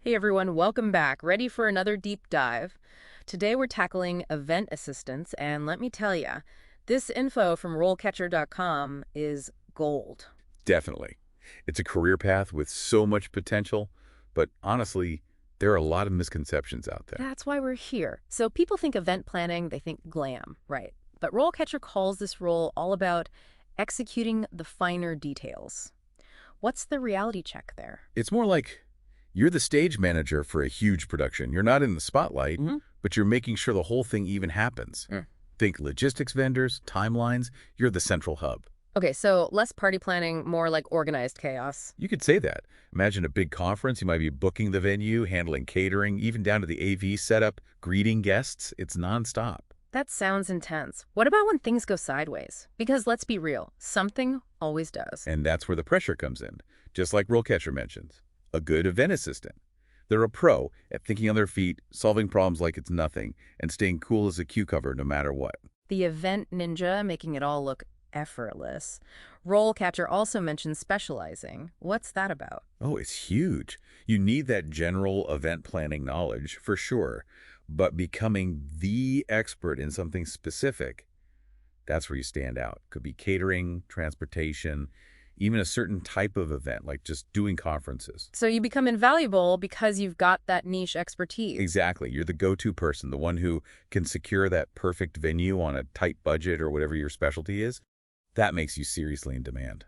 Hey everyone, welcome back. Ready for another deep dive? Today we're tackling event assistants, and let me tell you, this info from RoleCatcher.com is gold. Definitely. It's a career path with so much potential, but honestly, there are a lot of misconceptions out there. That's why we're here. So people think event planning, they think glam, right? But RoleCatcher calls this role all about executing the finer details. What's the reality check there? It's more like you're the stage manager for a huge production. You're not in the spotlight, Mhm. but you're making sure the whole thing even happens. Mm. Think logistics vendors, timelines, you're the central hub. Okay, so less party planning, more like organized chaos. You could say that. Imagine a big conference. You might be booking the venue, handling catering, even down to the AV setup, greeting guests. It's nonstop. That sounds intense. What about when things go sideways? Because let's be real, something always does. And that's where the pressure comes in, just like RoleCatcher mentions. A good event assistant. They're a pro at thinking on their feet, solving problems like it's nothing, and staying cool as a cucumber no matter what. The event ninja making it all look effortless. RoleCatcher also mentions specializing. What's that about? Oh, it's huge. You need that general event planning knowledge, for sure, but becoming the expert in something specific, that's where you stand out. Could be catering, transportation, even a certain type of event, like just doing conferences. So you become invaluable because you've got that niche expertise. Exactly. You're the go-to person, the one who can secure that perfect venue on a tight budget or whatever your specialty is. That makes you seriously in demand.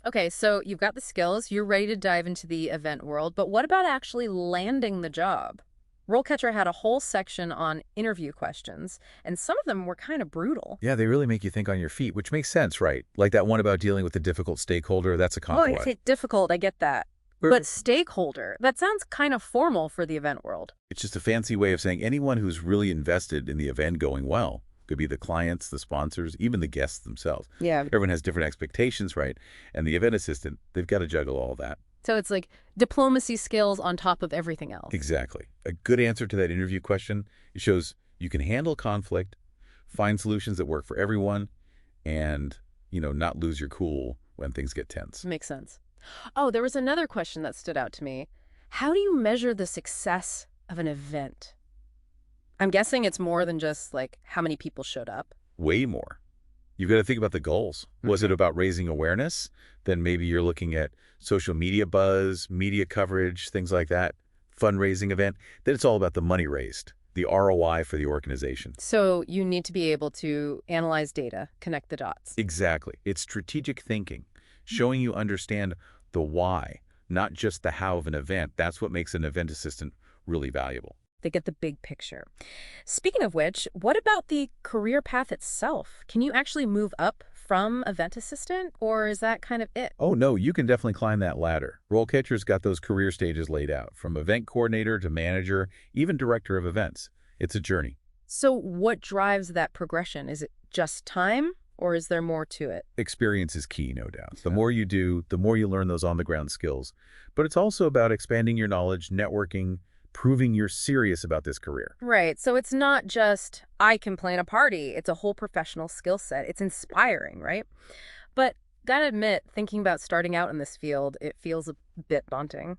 Okay, so you've got the skills, you're ready to dive into the event world, but what about actually landing the job? RoleCatcher had a whole section on interview questions, and some of them were kind of brutal. Yeah, they really make you think on your feet, which makes sense, right? Like that one about dealing with a difficult stakeholder, that's a Oh, comp one. it's difficult, I get that. Or- But stakeholder, that sounds kind of formal for the event world. It's just a fancy way of saying anyone who's really invested in the event going well. Could be the clients, the sponsors, even the guests themselves. Yeah. Everyone has different expectations, right? And the event assistant, they've got to juggle all that. So it's like diplomacy skills on top of everything else. Exactly. A good answer to that interview question, it shows you can handle conflict, find solutions that work for everyone, and, not lose your cool when things get tense. Makes sense. Oh, there was another question that stood out to me. How do you measure the success of an event? I'm guessing it's more than just like how many people showed up. Way more. You've got to think about the goals. Was it about raising awareness? Then maybe you're looking at social media buzz, media coverage, things like that, fundraising event. Then it's all about the money raised, the ROI for the organization. So you need to be able to analyze data, connect the dots. Exactly. It's strategic thinking, showing you understand the why, not just the how of an event. That's what makes an event assistant really valuable. They get the big picture. Speaking of which, what about the career path itself? Can you actually move up from event assistant, or is that kind of it? Oh, no, you can definitely climb that ladder. RoleCatcher's got those career stages laid out, from event coordinator to manager, even director of events. It's a journey. So what drives that progression? Is it just time, or is there more to it? Experience is key, no doubt. The more you do, the more you learn those on-the-ground skills. But it's also about expanding your knowledge, networking, proving you're serious about this career. Right. So it's not just, I can plan a party. It's a whole professional skill set. It's inspiring, right? But gotta admit, thinking about starting out in this field, it feels a bit daunting.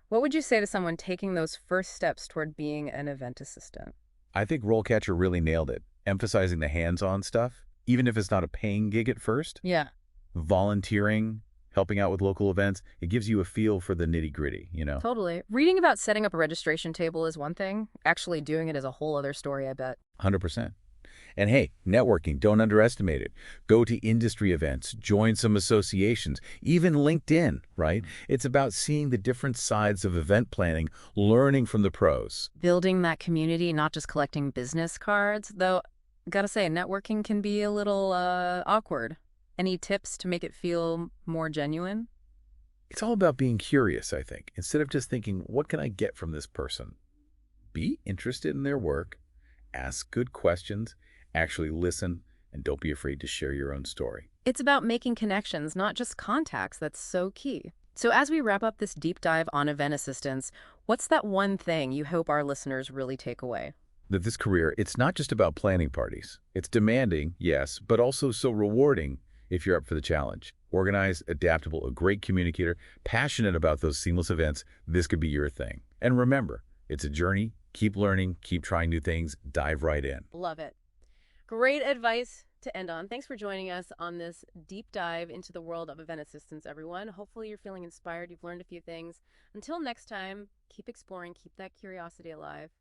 What would you say to someone taking those first steps toward being an event assistant? I think RoleCatcher really nailed it, emphasizing the hands-on stuff, even if it's not a paying gig at first. Yeah. Volunteering, helping out with local events, it gives you a feel for the nitty-gritty, Totally. Reading about setting up a registration table is one thing. Actually doing it is a whole other story, I bet. 100%. And hey, networking, don't underestimate it. Go to industry events, join some associations, even LinkedIn, right? It's about seeing the different sides of event planning, learning from the pros. Building that community, not just collecting business cards, though, gotta say, networking can be a little awkward. Any tips to make it feel more genuine? It's all about being curious, I think. Instead of just thinking, what can I get from this person? Be interested in their work, ask good questions, actually listen, and don't be afraid to share your own story. It's about making connections, not just contacts. That's so key. So as we wrap up this deep dive on event assistants, what's that one thing you hope our listeners really take away? That this career, it's not just about planning parties. It's demanding, yes, but also so rewarding if you're up for the challenge. Organized, adaptable, a great communicator, passionate about those seamless events, this could be your thing. And remember, it's a journey. Keep learning, keep trying new things, dive right in. Love it. Great advice to end on. Thanks for joining us on this deep dive into the world of event assistance, everyone. Hopefully you're feeling inspired. You've learned a few things. Until next time, keep exploring, keep that curiosity alive.